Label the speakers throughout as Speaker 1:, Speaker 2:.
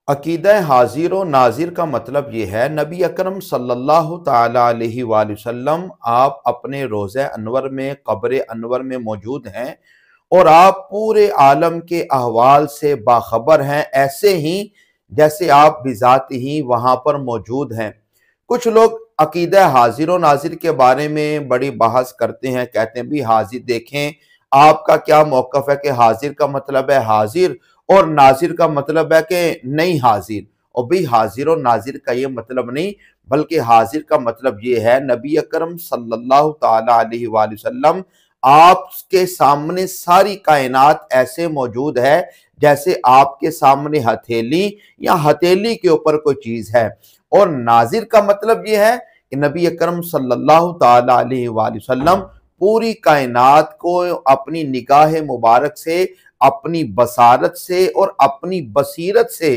Speaker 1: अकीदा हाजिर व नाजिर का मतलब ये है, नबी अकरम सल्लल्लाहु ताला अलैहि वसल्लम आप अपने रोज़े अनवर में, कब्र अनवर में मौजूद हैं और आप पूरे आलम के अहवाल से बाखबर हैं, ऐसे ही जैसे आप बिजात ही वहाँ पर मौजूद हैं। कुछ लोग अकीदा हाजिर व नाजिर के बारे में बड़ी बहस करते हैं, कहते हैं भी हाजिर देखें आपका क्या मौक़िफ़ है कि हाजिर का मतलब है हाजिर और नाजिर का मतलब है कि नहीं हाजिर। और भाई हाजिर और नाजिर का ये मतलब नहीं, बल्कि हाजिर का मतलब ये है नबी अकरम सल्लल्लाहु ताला अलैहि वसल्लम आपके सामने सारी कायनात ऐसे मौजूद है जैसे आपके सामने हथेली या हथेली के ऊपर कोई चीज है। और नाजिर का मतलब ये है कि नबी अकरम सल्लल्लाहु ताला अलैहि वसल्लम पूरी कायनात को अपनी निगाह मुबारक से, अपनी बसारत से और अपनी बसीरत से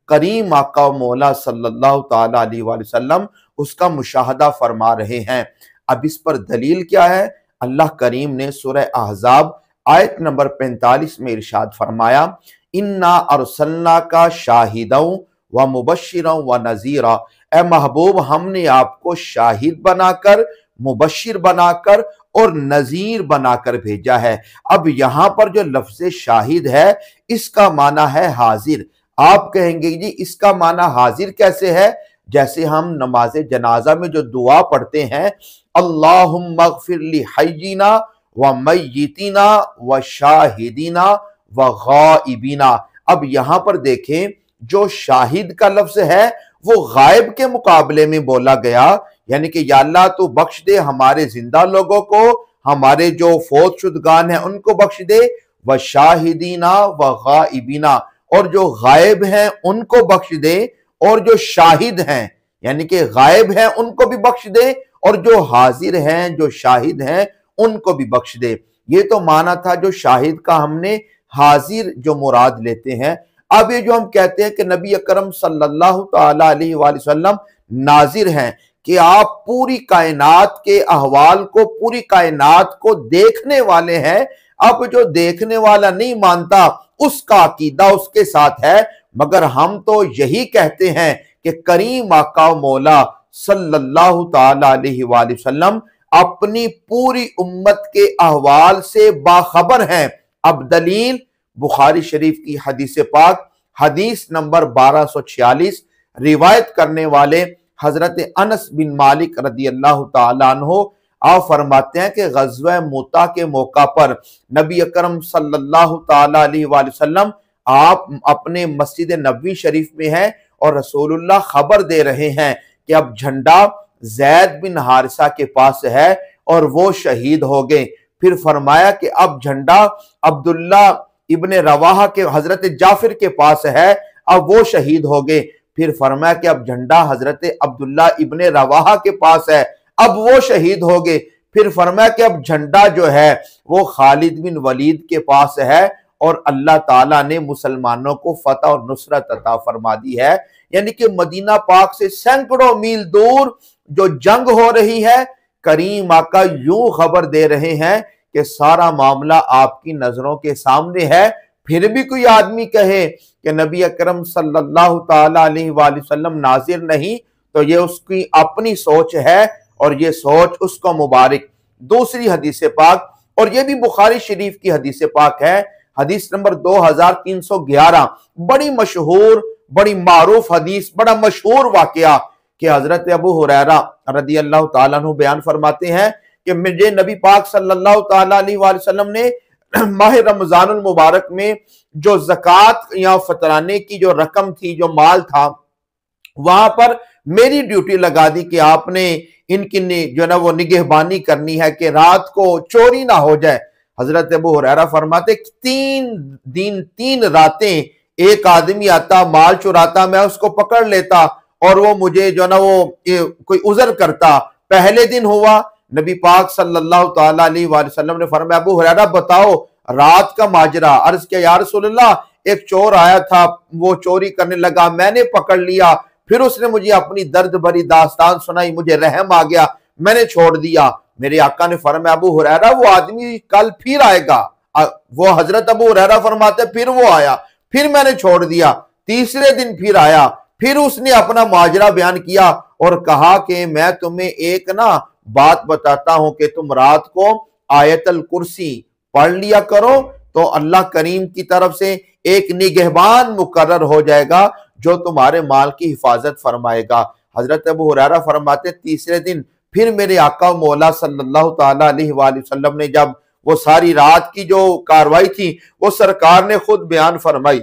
Speaker 1: करीम आका मौला सल्लल्लाहु ताला अलैहि वसल्लम उसका मुशाहदा फरमा रहे हैं। अब इस पर दलील क्या है? अल्लाह करीम ने सूरह अहज़ाब आयत नंबर 45 में इरशाद फरमाया, इन्ना अरसलना का शाहिदों व मुबश्शिरों व नज़ीरा। ए महबूब, हमने आपको शाहिद बनाकर, मुबश्शिर बनाकर और नजीर बनाकर भेजा है। अब यहां पर जो लफ्ज़ शाहिद है इसका माना है हाजिर। आप कहेंगे जी इसका माना हाजिर कैसे है? जैसे हम नमाज जनाजा में जो दुआ पढ़ते हैं, अल्लाहुम्मा अग़फ़िर ली हय्यिना व मय्यितिना व शाहिदीना व गाइबिना। अब यहां पर देखें, जो शाहिद का लफ्ज है वो गायब के मुकाबले में बोला गया, यानी कि या अल्लाह तू बख्श दे हमारे जिंदा लोगों को, हमारे जो फौत शुदगान है उनको बख्श दे, व शाहिदीना व गाइबिना, और जो गायब हैं उनको बख्श दे, और जो शाहिद हैं यानी कि गायब हैं उनको भी बख्श दे, और जो हाजिर हैं, जो शाहिद हैं उनको भी बख्श दे। ये तो माना था जो शाहिद का, हमने हाजिर जो मुराद लेते हैं। अब ये जो हम कहते हैं कि नबी अकरम सल्लल्लाहु ताला अलैहि वसल्लम नाजिर हैं, कि आप पूरी कायनात के अहवाल को, पूरी कायनात को देखने वाले हैं। अब जो देखने वाला नहीं मानता उसका अकीदा उसके साथ है, मगर हम तो यही कहते हैं कि करीम आका मौला सल्लल्लाहु ताला अलैहि वसल्लम अपनी पूरी उम्मत के अहवाल से बाखबर हैं। अब दलील बुखारी शरीफ की हदीस पाक, हदीस नंबर 1246, रिवायत करने वाले हजरत अनस बिन मालिक रदी अल्लाह ताला अन्हु आप फरमाते हैं कि ग़ज़वा मुता के मौका पर नबी अकरम सल्लल्लाहु ताला अलैहि वसल्लम आप अपने मस्जिद नबवी शरीफ में हैं और रसूलुल्लाह खबर दे रहे हैं कि अब झंडा ज़ैद बिन हारिसा के पास है और वो शहीद हो गए। फिर फरमाया कि अब झंडा अब्दुल्ला इब्ने रवाहा के, हजरत जाफिर के पास है, अब वो शहीद हो गए। फिर फरमाया कि अब झंडा हजरत अब्दुल्ला इब्ने रवाहा के पास है, अब वो शहीद हो गए। फिर फरमाया कि अब झंडा जो है वो खालिद बिन वलीद के पास है और अल्लाह ताला ने मुसलमानों को फतह और नुसरत अता फरमा दी है। यानी कि मदीना पाक से सैकड़ों मील दूर जो जंग हो रही है, करीम आका यूं खबर दे रहे हैं कि सारा मामला आपकी नजरों के सामने है। फिर भी कोई आदमी कहे कि नबी अकरम सल्लल्लाहु ताला अलैहि वसल्लम नाजिर नहीं, तो ये उसकी अपनी सोच है और ये सोच उसको मुबारक। दूसरी हदीस पाक, और ये भी बुखारी शरीफ की हदीस पाक है, हदीस नंबर 2311, बड़ी मशहूर, बड़ी मारूफ हदीस, बड़ा मशहूर वाकया कि हजरत अबू हुरैरा रदी अल्लाह ताला अन्हु बयान फरमाते हैं कि मुझे नबी पाक सल्लल्लाहु ताला अलैहि वसल्लम ने माह रमजानुल मुबारक में जो ज़कात या फतराने की जो रकम थी, जो माल था, वहां पर मेरी ड्यूटी लगा दी कि आपने इनकी जो ना वो निगहबानी करनी है कि रात को चोरी ना हो जाए। हजरत अबू हुरैरा फरमाते 3 दिन 3 रातें एक आदमी आता, माल चुराता, मैं उसको पकड़ लेता और वो मुझे जो ना वो कोई उज़र करता। पहले दिन हुआ, नबी पाक सल्लल्लाहु ताला अलैहि वसल्लम ने फरमाया अबू हुरैरा बताओ रात का माजरा। अर्ज किया या रसूलल्लाह, एक चोर आया था, वो चोरी करने लगा, मैंने पकड़ लिया, फिर उसने मुझे अपनी दर्द भरी दास्तान सुनाई, मुझे रहम आ गया, मैंने छोड़ दिया। मेरे आका ने फरमाया अबू हुरैरा वो आदमी कल फिर आएगा। वो हजरत अबू हुरैरा फरमाते फिर वो आया, फिर मैंने छोड़ दिया। तीसरे दिन फिर आया, फिर उसने अपना माजरा बयान किया और कहा कि मैं तुम्हें एक ना बात बताता हूं कि तुम रात को आयतल कुर्सी पढ़ लिया करो तो अल्लाह करीम की तरफ से एक निगहबान मुकर्रर हो जाएगा जो तुम्हारे माल की हिफाजत फरमाएगा। हजरत अबू हुरैरा फरमाते तीसरे दिन फिर मेरे आका मौला सल्लल्लाहु ताला अलैहि वसल्लम ने जब वो सारी रात की जो कार्रवाई थी वो सरकार ने खुद बयान फरमाई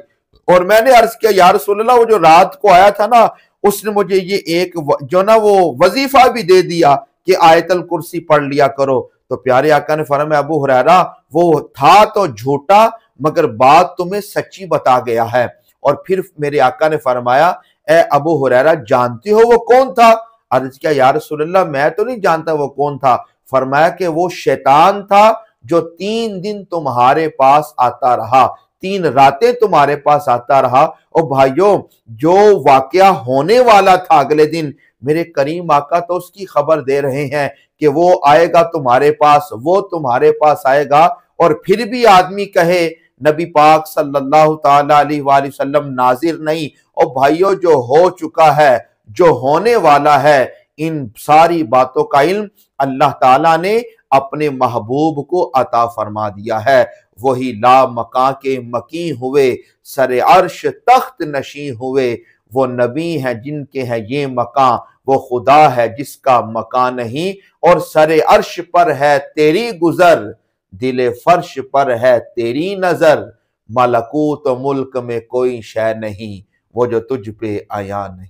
Speaker 1: और मैंने अर्ज किया या रसूलल्लाह वो जो रात को आया था ना उसने मुझे ये एक जो ना वो वजीफा भी दे दिया कि आयतल कुर्सी पढ़ लिया करो। तो प्यारे आका ने फरमाया अबू हुरैरा वो था तो झूठा मगर बात तुम्हें सच्ची बता गया है। और फिर मेरे आका ने फरमाया ए अबू हुरैरा जानते हो वो कौन था? अर्ज किया या रसूलल्लाह मैं तो नहीं जानता वो कौन था। फरमाया कि वो शैतान था जो 3 दिन तुम्हारे पास आता रहा, 3 रातें तुम्हारे पास आता रहा। और भाइयों जो वाकया होने वाला था अगले दिन मेरे करीम आका तो उसकी खबर दे रहे हैं कि वो आएगा तुम्हारे पास, वो तुम्हारे पास आएगा। और फिर भी आदमी कहे नबी पाक सल्लल्लाहु ताला अलैहि वसल्लम नाजिर नहीं। और भाइयों जो हो चुका है, जो होने वाला है, इन सारी बातों का इल्म अल्लाह ताला ने अपने महबूब को अता फरमा दिया है। वही ला मकां के मकी हुए, सरे अर्श तख्त नशी हुए। वो नबी हैं जिनके हैं ये मकां, वो खुदा है जिसका मकान नहीं। और सरे अर्श पर है तेरी गुजर, दिले फर्श पर है तेरी नजर। मलकूत मुल्क में कोई शय नहीं, वो जो तुझ पे आया नहीं।